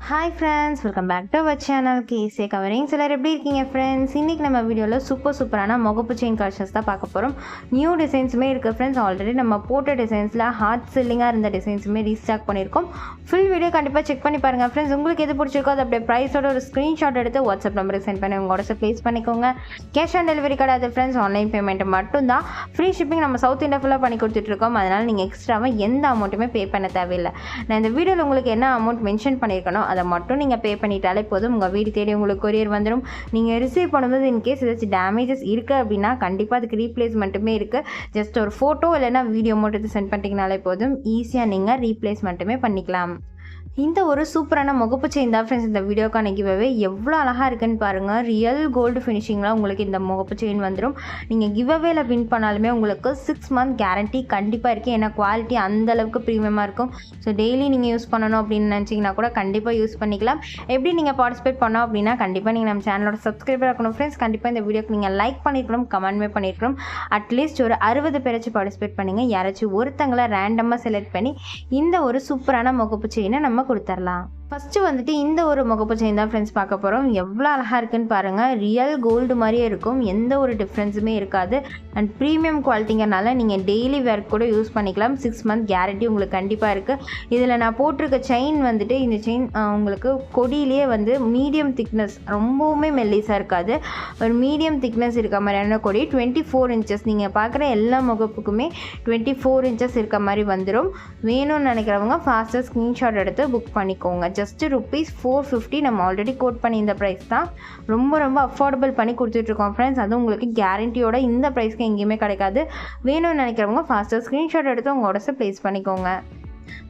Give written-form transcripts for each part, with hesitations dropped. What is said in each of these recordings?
Hi friends, welcome back to our channel கேஸே covering. சிலர் எப்படி இருக்கீங்க ஃப்ரெண்ட்ஸ்? இன்றைக்கி நம்ம வீடியோவில் சூப்பரான முகப்பு செயின் கலெக்ஷன்ஸ் தான் பார்க்க போகிறோம். நியூ டிசைன்ஸுமே இருக்குது ஃப்ரெண்ட்ஸ். ஆல்ரெடி நம்ம போட்ட டிசைன்ஸில் ஹார்ட் செல்லிங்காக இருந்த டிசைன்ஸுமே ரீஸ்டாக் பண்ணியிருக்கோம். ஃபுல் வீடியோ கண்டிப்பாக செக் பண்ணி பாருங்கள் ஃப்ரெண்ட்ஸ். உங்களுக்கு எது பிடிச்சிருக்கோ அது அப்படியே ப்ரைஸோட ஒரு ஸ்க்ரீன்ஷாட் எடுத்து வாட்ஸ்அப் நம்பருக்கு சென்ட் பண்ணி உங்களோட ப்ளேஸ் பண்ணிக்கோங்க. கேஷ் ஆன் டெலிவரி கிடையாது ஃப்ரெண்ட்ஸ், ஆன்லைன் பேமெண்ட் மட்டும்தான். ஃப்ரீ ஷிப்பிங் நம்ம சவுத் இந்தியா ஃபுல்லாக பண்ணி கொடுத்துட்ருக்கோம். அதனால் நீங்கள் எக்ஸ்ட்ராவாக எந்த அமௌண்ட்டுமே பே பண்ண தேவையில்லை. நான் இந்த வீடியோவில் உங்களுக்கு என்ன அமௌண்ட் மென்ஷன் பண்ணியிருக்கணும் அதை மட்டும் நீங்கள் பே பண்ணிட்டாலே போதும். உங்கள் வீடு தேடி உங்களுக்கு கொரியர் வந்துடும். நீங்கள் ரிசீவ் பண்ணும்போது இன்கேஸ் ஏதாச்சும் டேமேஜஸ் இருக்குது அப்படின்னா கண்டிப்பாக அதுக்கு ரீப்ளேஸ்மெண்ட்டுமே இருக்குது. ஜஸ்ட் ஒரு ஃபோட்டோ இல்லைனா வீடியோ மட்டும் சென்ட் பண்ணிட்டீங்கனாலே போதும். ஈஸியாக நீங்கள் ரீப்ளேஸ்மெண்ட்டுமே பண்ணிக்கலாம். இந்த ஒரு சூப்பரான முகப்பு செயின் தான் ஃப்ரெண்ட்ஸ் இந்த வீடியோக்கான கிவ்அவே. எவ்வளோ அழகாக இருக்குன்னு பாருங்கள். ரியல் கோல்டு ஃபினிஷிங்கில் உங்களுக்கு இந்த முகப்பு செயின் வந்துடும். நீங்கள் கிவ்அவேல வின் பண்ணாலுமே உங்களுக்கு 6 month கேரண்டி கண்டிப்பாக இருக்குது. ஏன்னா குவாலிட்டி அந்தளவுக்கு ப்ரீமியமாக இருக்கும். ஸோ டெய்லி நீங்கள் யூஸ் பண்ணணும் அப்படின்னு நினச்சிங்கன்னா கூட கண்டிப்பாக யூஸ் பண்ணிக்கலாம். எப்படி நீங்கள் பார்ட்டிசிபேட் பண்ணோம் அப்படின்னா கண்டிப்பாக நீங்கள் நம்ம சேனலோட சப்ஸ்கிரைபர் இருக்கணும் ஃப்ரெண்ட்ஸ். கண்டிப்பாக இந்த வீடியோக்கு நீங்கள் லைக் பண்ணியிருக்கணும், கமெண்ட்மே பண்ணியிருக்கணும். அட்லீஸ்ட் ஒரு 60 பேராச்சும் பார்ட்டிசிபேட் பண்ணிங்க. யாராச்சும் ஒருத்தங்களை ரேண்டமாக செலக்ட் பண்ணி இந்த ஒரு சூப்பரான முகப்பு செயினை நம்ம கொடுத்துடலாம். ஃபஸ்ட்டு வந்துட்டு இந்த ஒரு முகப்பு செயின் தான் ஃப்ரெண்ட்ஸ் பார்க்க போகிறோம். எவ்வளோ அழகாக இருக்குன்னு பாருங்கள். ரியல் கோல்டு மாதிரியே இருக்கும், எந்த ஒரு டிஃப்ரென்ஸுமே இருக்காது. அண்ட் ப்ரீமியம் குவாலிட்டிங்கிறனால நீங்கள் டெய்லி வேர் கூட யூஸ் பண்ணிக்கலாம். 6 month கேரண்டி உங்களுக்கு கண்டிப்பாக இருக்குது. இதில் நான் போட்டிருக்க செயின் வந்துட்டு இந்த செயின் உங்களுக்கு கொடியிலே வந்து மீடியம் திக்னஸ், ரொம்பவுமே மெல்லிஸாக இருக்காது, ஒரு மீடியம் திக்னஸ் இருக்க மாதிரியான கொடி. 24 inches நீங்கள் பார்க்குற எல்லா முகப்புக்குமே 24 inches இருக்க மாதிரி வந்துடும். வேணும்னு நினைக்கிறவங்க ஃபாஸ்ட்டாக ஸ்க்ரீன்ஷாட் எடுத்து புக் பண்ணிக்கோங்க. ஜஸ்ட் ₹450 நம்ம ஆல்ரெடி கோட் பண்ணி இந்த ப்ரைஸ் தான். ரொம்ப அஃபோர்டபுள் பண்ணி கொடுத்துட்ருக்கோம் ஃப்ரெண்ட்ஸ். அதுவும் உங்களுக்கு கேரண்டியோட இந்த ப்ரைஸ்க்கு எங்கேயுமே கிடைக்காது. வேணும்னு நினைக்கிறவங்க ஃபாஸ்ட்டாக ஸ்க்ரீன்ஷாட் எடுத்து உங்களோட ப்ளேஸ் பண்ணிக்கோங்க.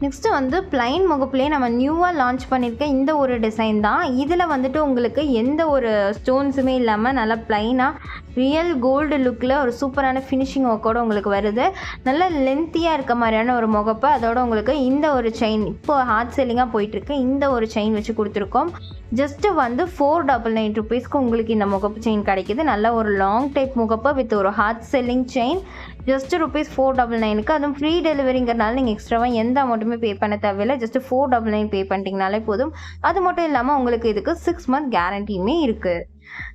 நெக்ஸ்ட்டு வந்து பிளைன் முகப்புலேயே நம்ம நியூவாக லான்ச் பண்ணியிருக்க இந்த ஒரு டிசைன் தான். இதில் வந்துட்டு உங்களுக்கு எந்த ஒரு ஸ்டோன்ஸுமே இல்லாமல் நல்லா பிளைனாக ரியல் கோல்டு லுக்கில் ஒரு சூப்பரான ஃபினிஷிங் ஒர்க்கோடு உங்களுக்கு வருது. நல்ல லென்த்தியாக இருக்க மாதிரியான ஒரு முகப்பு. அதோட உங்களுக்கு இந்த ஒரு செயின் இப்போ ஹார்ட் செல்லிங்காக போயிட்டுருக்கு. இந்த ஒரு செயின் வச்சு கொடுத்துருக்கோம். ஜஸ்ட்டு வந்து ₹499 உங்களுக்கு இந்த முகப்பு செயின் கிடைக்கிது. நல்ல ஒரு லாங் டைப் முகப்பு வித் ஒரு ஹார்ட் செல்லிங் செயின். ஜஸ்ட்டு ₹499. அதுவும் ஃப்ரீ டெலிவரிங்கிறனால நீங்கள் எக்ஸ்ட்ராவாக எந்த அமௌண்ட்டுமே பே பண்ண தேவையில்லை. ஜஸ்ட்டு ₹499 பே பண்ணிட்டீங்கனாலே போதும். அது மட்டும் இல்லாமல் உங்களுக்கு இதுக்கு 6 month கேரண்டியுமே இருக்குது.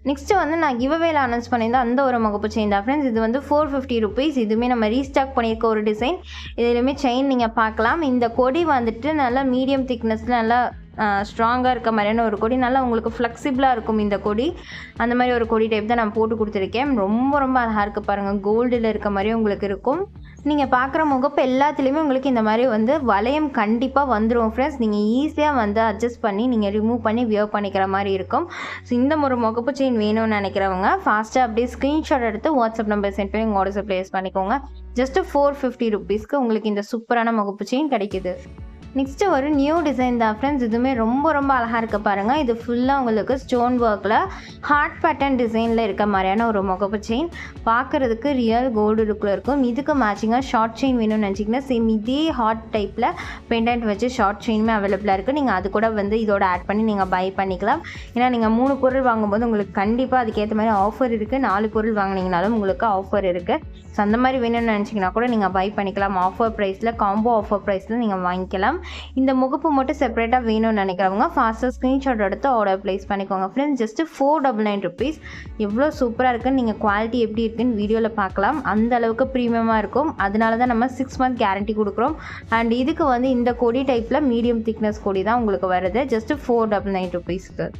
நெக்ஸ்ட்டு வந்து நான் கிவ்அவேல அனௌன்ஸ் பண்ணியிருந்தேன் அந்த ஒரு முகப்பு செயின் தான் ஃப்ரெண்ட்ஸ். இது வந்து ₹450. இதுவுமே நம்ம ரீஸ்டாக் பண்ணியிருக்க ஒரு டிசைன். இதுலையுமே செயின் நீங்கள் பார்க்கலாம். இந்த கொடி வந்துட்டு நல்லா மீடியம் திக்னஸில் நல்லா ஸ்ட்ராங்காக இருக்க மாதிரியான ஒரு கொடி. நல்லா உங்களுக்கு ஃப்ளெக்சிபிளாக இருக்கும் இந்த கொடி. அந்த மாதிரி ஒரு கொடி டைப் தான் நான் போட்டு கொடுத்துருக்கேன். ரொம்ப அழகாக இருக்குது பாருங்கள். கோல்டில் இருக்க மாதிரி உங்களுக்கு இருக்கும். நீங்கள் பார்க்குற முகப்பு எல்லாத்துலேயுமே உங்களுக்கு இந்த மாதிரி வந்து வளையம் கண்டிப்பாக வந்துடும் ஃப்ரெண்ட்ஸ். நீங்கள் ஈஸியாக வந்து அட்ஜஸ்ட் பண்ணி நீங்கள் ரிமூவ் பண்ணி வியர் பண்ணிக்கிற மாதிரி இருக்கும். ஸோ இந்த ஒரு முகப்பு செயின் வேணும்னு நினைக்கிறவங்க ஃபாஸ்ட்டாக அப்படியே ஸ்க்ரீன்ஷாட் எடுத்து வாட்ஸ்அப் நம்பர் சென்ட் பண்ணி உங்களோட ப்ளேஸ் பண்ணிக்கோங்க. ஜஸ்ட்டு ₹450 உங்களுக்கு இந்த சூப்பரான முகப்பு செயின் கிடைக்கிது. நெக்ஸ்ட்டு ஒரு நியூ டிசைன் தான் ஃப்ரெண்ட்ஸ். இதுவுமே ரொம்ப அழகாக இருக்க பாருங்கள். இது ஃபுல்லாக உங்களுக்கு ஸ்டோன் ஒர்க்கில் ஹார்ட் பேட்டர்ன் டிசைனில் இருக்க மாதிரியான ஒரு முகப்பு செயின். பார்க்குறதுக்கு ரியல் கோல்டு லுக்கில் இருக்கும். இதுக்கு மேட்சிங்காக ஷார்ட் செயின் வேணும்னு நினச்சிங்கன்னா சேம் இதே ஹார்ட் டைப்பில் பெண்டன்ட் வச்சு ஷார்ட் செயினுமே அவைலபிளாக இருக்குது. நீங்கள் அது கூட வந்து இதோட ஆட் பண்ணி நீங்கள் பை பண்ணிக்கலாம். ஏன்னா நீங்கள் 3 பொருள் வாங்கும்போது உங்களுக்கு கண்டிப்பாக அதுக்கேற்ற மாதிரி ஆஃபர் இருக்குது. 4 பொருள் வாங்கினீங்கனாலும் உங்களுக்கு ஆஃபர் இருக்குது. ஸோ அந்த மாதிரி வேணும்னு நினச்சிங்கன்னா கூட நீங்கள் பை பண்ணிக்கலாம். ஆஃபர் ப்ரைஸில், காம்போ ஆஃபர் ப்ரைஸில் நீங்கள் வாங்கிக்கலாம். இந்த முகப்பு மட்டும் செப்பரேட்டாக வேணும்னு நினைக்கிறவங்க ஃபாஸ்ட்டாக ஸ்க்ரீன்ஷாட் எடுத்து ஆர்டர் ப்ளேஸ் பண்ணிக்கோங்க ஃப்ரெண்ட்ஸ். ஜஸ்ட்டு ₹499. எவ்வளோ சூப்பராக இருக்குன்னு நீங்கள் குவாலிட்டி எப்படி இருக்குன்னு வீடியோவில் பார்க்கலாம். அந்த அளவுக்கு ப்ரீமியமாக இருக்கும். அதனால தான் நம்ம 6 month கேரண்டி கொடுக்குறோம். அண்ட் இதுக்கு வந்து இந்த கொடி டைப்பில் மீடியம் திக்னஸ் கொடி தான் உங்களுக்கு வருது. ஜஸ்ட்டு ₹499.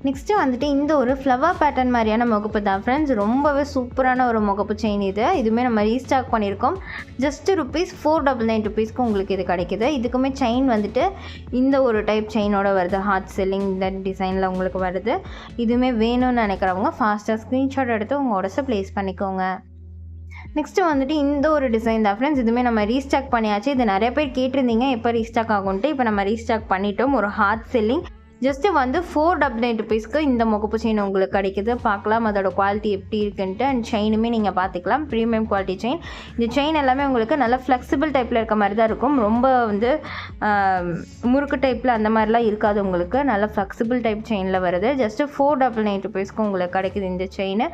நெக்ஸ்ட்டு வந்துட்டு இந்த ஒரு ஃப்ளவர் பேட்டர்ன் மாதிரியான முகப்பு தான் ஃப்ரெண்ட்ஸ். ரொம்பவே சூப்பரான ஒரு முகப்பு செயின் இது. இதுவுமே நம்ம ரீஸ்டாக் பண்ணியிருக்கோம். ஜஸ்ட்டு ₹499 உங்களுக்கு இது கிடைக்கிது. இதுக்குமே செயின் வந்துட்டு இந்த ஒரு டைப் செயினோட வருது. ஹார்ட் செல்லிங் இந்த டிசைனில் உங்களுக்கு வருது. இதுவுமே வேணும்னு நினைக்கிறவங்க ஃபாஸ்ட்டாக ஸ்க்ரீன்ஷாட் எடுத்து உங்களோட ப்ளேஸ் பண்ணிக்கோங்க. நெக்ஸ்ட்டு வந்துட்டு இந்த ஒரு டிசைன் தான் ஃப்ரெண்ட்ஸ். இதுவுமே நம்ம ரீஸ்டாக் பண்ணியாச்சு. இது நிறைய பேர் கேட்டிருந்தீங்க எப்போ ரீஸ்டாக் ஆகும்ன்ட்டு. இப்போ நம்ம ரீஸ்டாக் பண்ணிட்டோம். ஒரு ஹார்ட் செல்லிங் ஜஸ்ட்டு வந்து 499 ருபீஸ்க்கு இந்த முகப்பு செயின் உங்களுக்கு கிடைக்குது. பார்க்கலாம் அதோட குவாலிட்டி எப்படி இருக்குன்ட்டு. அண்ட் செயினுமே நீங்கள் பார்த்துக்கலாம், ப்ரீமியம் குவாலிட்டி செயின். இந்த செயின் எல்லாமே உங்களுக்கு நல்லா ஃப்ளெக்சிபிள் டைப்பில் இருக்க மாதிரி தான் இருக்கும். ரொம்ப வந்து முறுக்கு டைப்பில் அந்த மாதிரிலாம் இருக்காது உங்களுக்கு. நல்லா ஃப்ளெக்சிபிள் டைப் செயினில் வருது. ஜஸ்ட்டு 499 ருபீஸ்க்கு உங்களுக்கு கிடைக்குது இந்த செயின்.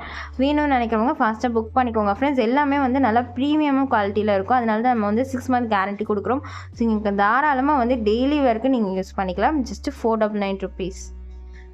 வேணும்னு நினைக்கிறவங்க ஃபாஸ்ட்டாக புக் பண்ணிக்கோங்க ஃப்ரெண்ட்ஸ். எல்லாமே வந்து நல்லா ப்ரீமியம் குவாலிட்டியில் இருக்கும். அதனால தான் நம்ம வந்து 6 மந்த் கேரண்டி கொடுக்குறோம். ஸோ நீங்கள் தாராளமாக வந்து டெய்லி வேர்க்கு நீங்கள் யூஸ் பண்ணிக்கலாம். Just 499 rupees.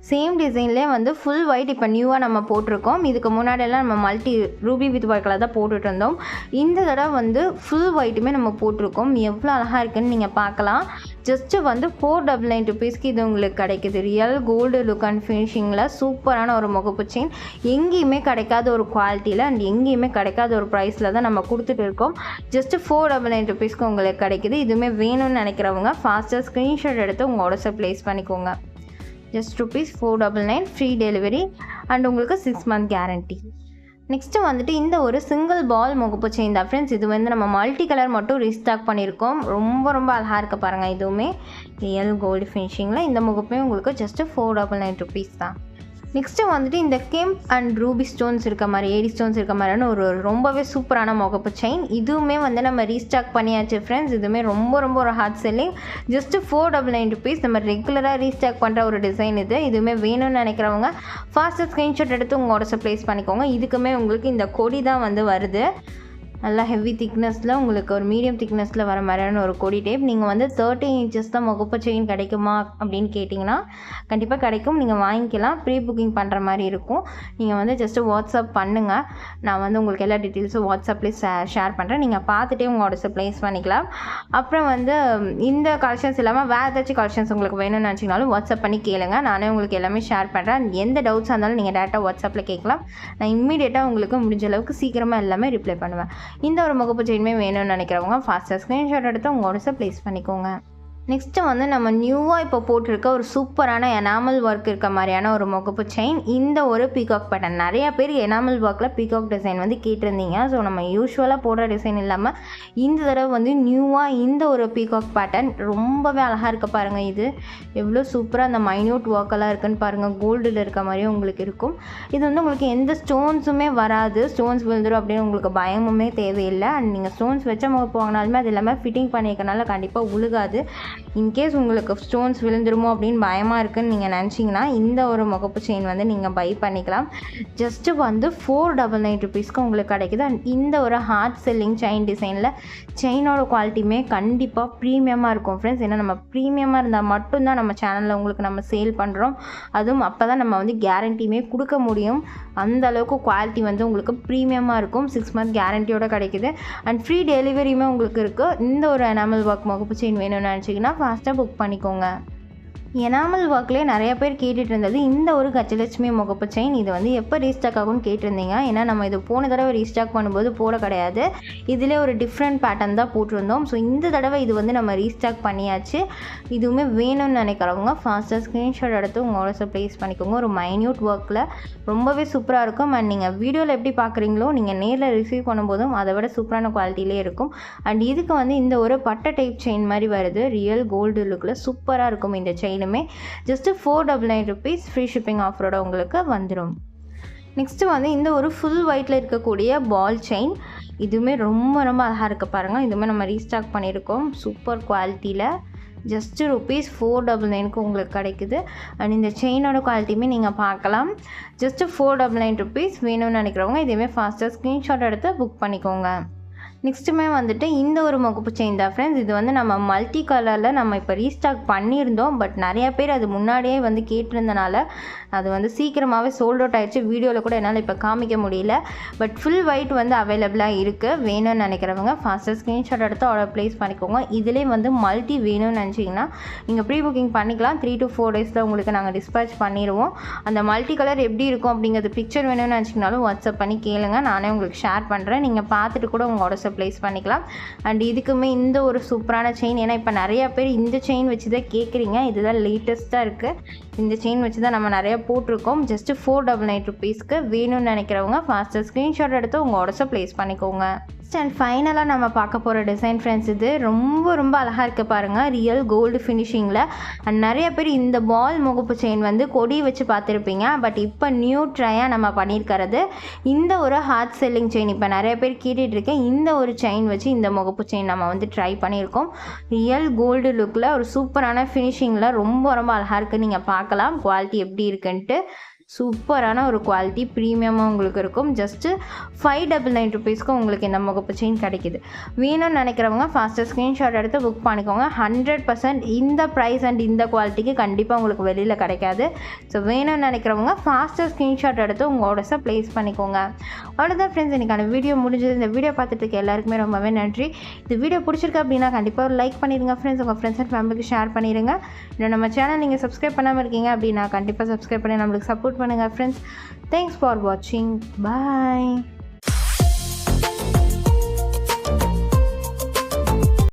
சேம் டிசைன்லேயே வந்து ஃபுல் ஒயிட் இப்போ நியூவாக நம்ம போட்டிருக்கோம். இதுக்கு முன்னாடியெல்லாம் நம்ம multi Ruby with white colour தான் போட்டுட்டு இருந்தோம். இந்த தடவை வந்து ஃபுல் ஒயிட்டுமே நம்ம போட்டிருக்கோம். எவ்வளோ அழகாக இருக்குன்னு நீங்கள் பார்க்கலாம். ஜஸ்ட்டு வந்து 499 ருபீஸ்க்கு இது உங்களுக்கு கிடைக்குது. ரியல் கோல்டு லுக் அண்ட் ஃபினிஷிங்கில் சூப்பரான ஒரு முகப்பு செயின். எங்கேயுமே கிடைக்காத ஒரு குவாலிட்டியில் அண்ட் எங்கேயுமே கிடைக்காத ஒரு ப்ரைஸில் தான் நம்ம கொடுத்துட்டு இருக்கோம். ஜஸ்ட்டு 499 ருபீஸ்க்கு உங்களுக்கு கிடைக்குது. இதுவுமே வேணும்னு நினைக்கிறவங்க ஃபாஸ்ட்டாக ஸ்க்ரீன்ஷாட் எடுத்து உங்கள் ஆர்டர்ஸை ப்ளேஸ் பண்ணிக்கோங்க. ஜஸ்ட் ₹499 ஃப்ரீ டெலிவரி அண்ட் உங்களுக்கு 6 மந்த் கேரண்டி. நெக்ஸ்ட்டு வந்துட்டு இந்த ஒரு சிங்கிள் பால் முகப்பு செயின் தான் ஃப்ரெண்ட்ஸ். இது வந்து நம்ம மல்டி கலர் மட்டும் ரீஸ்டாக் பண்ணியிருக்கோம். ரொம்ப ரொம்ப அழகாக இருக்க பாருங்கள். இதுவுமே ரியல் கோல்டு ஃபினிஷிங்கில் இந்த முகப்புமே உங்களுக்கு ஜஸ்ட்டு 499 ருபீஸ் தான். நெக்ஸ்ட்டு வந்துட்டு இந்த கெம்ப் அண்ட் ரூபி ஸ்டோன்ஸ் இருக்க மாதிரி, ஏடி ஸ்டோன்ஸ் இருக்க மாதிரியான ஒரு ரொம்பவே சூப்பரான முகப்பு செயின். இதுவுமே வந்து நம்ம ரீஸ்டாக் பண்ணியாச்சு ஃப்ரெண்ட்ஸ். இதுவுமே ரொம்ப ரொம்ப ஒரு ஹாட் செல்லிங். Just 499 rupees. நம்ம ரெகுலராக ரீஸ்டாக் பண்ணுற ஒரு டிசைன் இது. இதுவுமே வேணும்னு நினைக்கிறவங்க ஃபாஸ்ட்டாக ஸ்க்ரீன்ஷாட் எடுத்து உங்கள் ஆர்டர்ஸை ப்ளேஸ் பண்ணிக்கோங்க. இதுக்குமே உங்களுக்கு இந்த கொடி தான் வந்து வருது. நல்லா ஹெவி திக்னஸில் உங்களுக்கு ஒரு மீடியம் திக்னஸில் வர மாதிரியான ஒரு கொடி டைப். நீங்கள் வந்து 30 இன்ச்சஸ் தான் முகப்பு செயின் கிடைக்குமா அப்படின்னு கேட்டிங்கன்னா கண்டிப்பாக கிடைக்கும். நீங்கள் வாங்கிக்கலாம். ப்ரீ புக்கிங் பண்ணுற மாதிரி இருக்கும். நீங்கள் வந்து ஜஸ்ட்டு வாட்ஸ்அப் பண்ணுங்கள். நான் வந்து உங்களுக்கு எல்லா டீட்டெயில்ஸும் வாட்ஸ்அப்லேயே ஷேர் பண்ணுறேன். நீங்கள் பார்த்துட்டே உங்கள் ஆர்டர்ஸை ப்ளேஸ் பண்ணிக்கலாம். அப்புறம் வந்து இந்த கலெக்ஷன்ஸ் இல்லாமல் வேறு ஏதாச்சும் கலெக்ஷன்ஸ் உங்களுக்கு வேணும்னு நினச்சிங்கனாலும் வாட்ஸ்அப் பண்ணி கேளுங்க. நானே உங்களுக்கு எல்லாமே ஷேர் பண்ணுறேன். எந்த டவுட்ஸாக இருந்தாலும் நீங்கள் டேரெக்டாக வாட்ஸ்அப்பில் கேட்கலாம். நான் இம்மீடியட்டாக உங்களுக்கு முடிஞ்ச அளவுக்கு சீக்கிரமாக எல்லாமே ரிப்ளை பண்ணுவேன். இந்த ஒரு முகப்பு செயினுமே வேணும்னு நினைக்கிறவங்க ஃபாஸ்ட்டாக ஸ்க்ரீன்ஷாட் எடுத்து உங்கள் ஆர்டர்ஸை ப்ளேஸ் பண்ணிக்கோங்க. நெக்ஸ்ட்டு வந்து நம்ம நியூவாக இப்போ போட்டிருக்க ஒரு சூப்பரான எனாமல் ஒர்க் இருக்க மாதிரியான ஒரு முகப்பு செயின். இந்த ஒரு பீகாக் பேட்டர்ன். நிறையா பேர் எனாமல் ஒர்க்கில் பீகாக் டிசைன் வந்து கேட்டிருந்தீங்க. ஸோ நம்ம யூஸ்வலாக போடுற டிசைன் இல்லாமல் இந்த தடவை வந்து நியூவாக இந்த ஒரு பீகாக் பேட்டர்ன் ரொம்பவே அழகாக இருக்க பாருங்கள். இது எவ்வளோ சூப்பராக அந்த மைன்யூட் ஒர்க்கெல்லாம் இருக்குன்னு பாருங்கள். கோல்டில் இருக்க மாதிரியும் உங்களுக்கு இருக்கும். இது வந்து உங்களுக்கு எந்த ஸ்டோன்ஸுமே வராது. ஸ்டோன்ஸ் விழுந்துடும் அப்படின்னு உங்களுக்கு பயமுமே தேவையில்லை. அண்ட் நீங்கள் ஸ்டோன்ஸ் வச்ச முகப்பு வாங்கினாலுமே அது எல்லாமே ஃபிட்டிங் பண்ணியிருக்கனால கண்டிப்பாக உழுகாது. இன்கேஸ் உங்களுக்கு ஸ்டோன்ஸ் விழுந்துருமோ அப்படின்னு பயமாக இருக்குன்னு நீங்கள் நினச்சிங்கன்னா இந்த ஒரு முகப்பு செயின் வந்து நீங்கள் பை பண்ணிக்கலாம். ஜஸ்ட்டு வந்து 499 ருபீஸ்க்கு உங்களுக்கு கிடைக்குது. அண்ட் இந்த ஒரு ஹார்ட் செல்லிங் செயின் டிசைனில் செயினோட குவாலிட்டியுமே கண்டிப்பாக ப்ரீமியமாக இருக்கும் ஃப்ரெண்ட்ஸ். ஏன்னா நம்ம ப்ரீமியமாக இருந்தால் மட்டும்தான் நம்ம சேனலில் உங்களுக்கு நம்ம சேல் பண்ணுறோம். அதுவும் அப்போ தான் நம்ம வந்து கேரண்டியுமே கொடுக்க முடியும். அந்த அளவுக்கு குவாலிட்டி வந்து உங்களுக்கு ப்ரீமியமாக இருக்கும். 6 மந்த் கேரண்டியோடு கிடைக்குது. அண்ட் ஃப்ரீ டெலிவரியுமே உங்களுக்கு இருக்குது. இந்த ஒரு எனாமல் ஒர்க் முகப்பு செயின் வேணும்னு நினச்சிங்கன்னா ஃபாஸ்ட்டாக புக் பண்ணிக்கோங்க. எனாமல் ஒர்க்லேயே நிறைய பேர் கேட்டுட்டு இருந்தது இந்த ஒரு கஜலட்சுமி முகப்பு செயின். இது வந்து எப்போ ரீஸ்டாக் ஆகும்னு கேட்டிருந்தீங்க. ஏன்னா நம்ம இது போன தடவை ரீஸ்டாக் பண்ணும்போது போட கிடையாது. இதிலே ஒரு டிஃப்ரெண்ட் பேட்டர்ன் தான் போட்டிருந்தோம். ஸோ இந்த தடவை இது வந்து நம்ம ரீஸ்டாக் பண்ணியாச்சு. இதுவுமே வேணும்னு நினைக்கிறவங்க ஃபாஸ்ட்டாக ஸ்க்ரீன்ஷாட் எடுத்து உங்கள் ஆர்டர்ஸை ப்ளேஸ் பண்ணிக்கோங்க. ஒரு மைன்யூட் ஒர்க்கில் ரொம்பவே சூப்பராக இருக்கும். அண்ட் நீங்கள் வீடியோவில் எப்படி பார்க்குறீங்களோ நீங்கள் நேரில் ரிசீவ் பண்ணும்போதும் அதை விட சூப்பரான குவாலிட்டியிலே இருக்கும். அண்ட் இதுக்கு வந்து இந்த ஒரு பட்டை டைப் செயின் மாதிரி வருது. ரியல் கோல்டு லுக்கில் சூப்பராக இருக்கும் இந்த chain. Just 499 rupees free shipping ஆஃபரோட உங்களுக்கு வந்துடும். நெக்ஸ்ட்டு வந்து இந்த ஒரு ஃபுல் ஒயிட்டில் இருக்கக்கூடிய பால் செயின். இதுவுமே ரொம்ப ரொம்ப அழகாக இருக்க பாருங்கள். இதுவுமே நம்ம ரீஸ்டாக் பண்ணியிருக்கோம் சூப்பர் குவாலிட்டியில். ஜஸ்ட்டு ₹499க்கு உங்களுக்கு கிடைக்குது. அண்ட் இந்த செயினோட குவாலிட்டியுமே நீங்கள் பார்க்கலாம். ஜஸ்ட்டு 499 ருபீஸ் வேணும்னு நினைக்கிறவங்க இதுவுமே ஃபாஸ்ட்டாக ஸ்க்ரீன்ஷாட் எடுத்து புக் பண்ணிக்கோங்க. நெக்ஸ்ட்டுமே வந்துட்டு இந்த ஒரு முகப்பு செயின் தான் ஃப்ரெண்ட்ஸ். இது வந்து நம்ம மல்டி கலரில் நம்ம இப்போ ரீஸ்டாக் பண்ணியிருந்தோம். பட் நிறையா பேர் அது முன்னாடியே வந்து கேட்டிருந்தனால அது வந்து சீக்கிரமாகவே சோல்ட் அவுட் ஆகிடுச்சு. வீடியோவில் கூட என்னால் இப்போ காமிக்க முடியல. பட் ஃபுல் ஒயிட் வந்து அவைலபிளாக இருக்குது. வேணும்னு நினைக்கிறவங்க ஃபாஸ்ட்டாக ஸ்க்ரீன்ஷாட் எடுத்து ஆர்டர் ப்ளேஸ் பண்ணிக்கோங்க. இதிலே வந்து மல்டி வேணும்னு நினச்சிங்கன்னா நீங்கள் ப்ரீ புக்கிங் பண்ணிக்கலாம். 3 to 4 டேஸில் உங்களுக்கு நாங்கள் டிஸ்பேச் பண்ணிடுவோம். அந்த மல்டி கலர் எப்படி இருக்கும் அப்படிங்கிறது பிக்சர் வேணும்னு நினச்சிங்கனாலும் வாட்ஸ்அப் பண்ணி கேளுங்க. நானே உங்களுக்கு ஷேர் பண்ணுறேன். நீங்கள் பார்த்துட்டு கூட உங்கள் ஆர்டர்ஸை ப்ளேஸ் பண்ணிக்கலாம். அண்ட் இதுக்குமே இந்த ஒரு சூப்பரான செயின். ஏன்னா இப்போ நிறையா பேர் இந்த செயின் வச்சு தான் கேட்குறீங்க. இதுதான் லேட்டஸ்ட்டாக இருக்குது. இந்த செயின் வச்சு தான் நம்ம நிறையா போட்டிருக்கோம். ஜஸ்ட்டு 499 ருபீஸ்க்கு வேணும்னு நினைக்கிறவங்க ஃபாஸ்ட்டாக ஸ்க்ரீன்ஷாட் எடுத்து உங்கள் ஆர்டர்ஸை ப்ளேஸ் பண்ணிக்கோங்க. அண்ட் ஃபைனலாக நம்ம பார்க்க போகிற டிசைன் ஃப்ரெண்ட்ஸ், இது ரொம்ப அழகாக இருக்குது பாருங்கள். Real gold ஃபினிஷிங்கில். அண்ட் நிறைய பேர் இந்த பால் முகப்பு செயின் வந்து கொடி வச்சு பார்த்துருப்பீங்க. பட் இப்போ நியூ ட்ரையாக நம்ம பண்ணியிருக்கிறது இந்த ஒரு ஹார்ட் செல்லிங் செயின். இப்போ நிறைய பேர் கேட்டுட்ருக்கேன், இந்த ஒரு செயின் வச்சு இந்த முகப்பு செயின் நம்ம வந்து ட்ரை பண்ணியிருக்கோம். ரியல் கோல்டு லுக்கில் ஒரு சூப்பரான ஃபினிஷிங்கில் ரொம்ப அழகாக இருக்குது. நீங்கள் பார்க்கலாம் குவாலிட்டி எப்படி இருக்குன்ட்டு. சூப்பரான ஒரு குவாலிட்டி, ப்ரீமியமாக உங்களுக்கு இருக்கும். ஜஸ்ட்டு 599 ருபீஸ்க்கு உங்களுக்கு இந்த முகப்பு செயின் கிடைக்கிது. வேணும்னு நினைக்கிறவங்க ஃபாஸ்ட்டாக ஸ்க்ரீன்ஷாட் எடுத்து புக் பண்ணிக்கோங்க. 100% இந்த ப்ரைஸ் அண்ட் இந்த குவாலிட்டிக்கு கண்டிப்பாக உங்களுக்கு வெளியில் கிடைக்காது. ஸோ வேணும்னு நினைக்கிறவங்க ஃபாஸ்ட்டாக ஸ்க்ரீன்ஷாட் எடுத்து உங்கள் ஆர்டர்ஸை ப்ளேஸ் பண்ணிக்கோங்க. அவ்வளோதான் ஃப்ரெண்ட்ஸ், இன்றைக்கான வீடியோ முடிஞ்சது. இந்த வீடியோ பார்த்துட்டு இருக்க எல்லாருக்குமே ரொம்பவே நன்றி. இந்த வீடியோ பிடிச்சிருக்கு அப்படின்னா கண்டிப்பாக ஒரு லைக் பண்ணிடுங்க ஃப்ரெண்ட்ஸ். உங்கள் ஃப்ரெண்ட்ஸ் அண்ட் ஃபேமிலிக்கு ஷேர் பண்ணிடுங்க. இல்லை நம்ம சேனல் நீங்கள் சப்ஸ்கிரைப் பண்ணாமல் இருக்கீங்க அப்படின்னா கண்டிப்பாக சப்ஸ்கிரைப் பண்ணி நம்மளுக்கு சப்போர்ட் பண்ணுங்கள் ஃப்ரெண்ட்ஸ். தேங்க்ஸ் ஃபார் வாட்சிங். பாய்.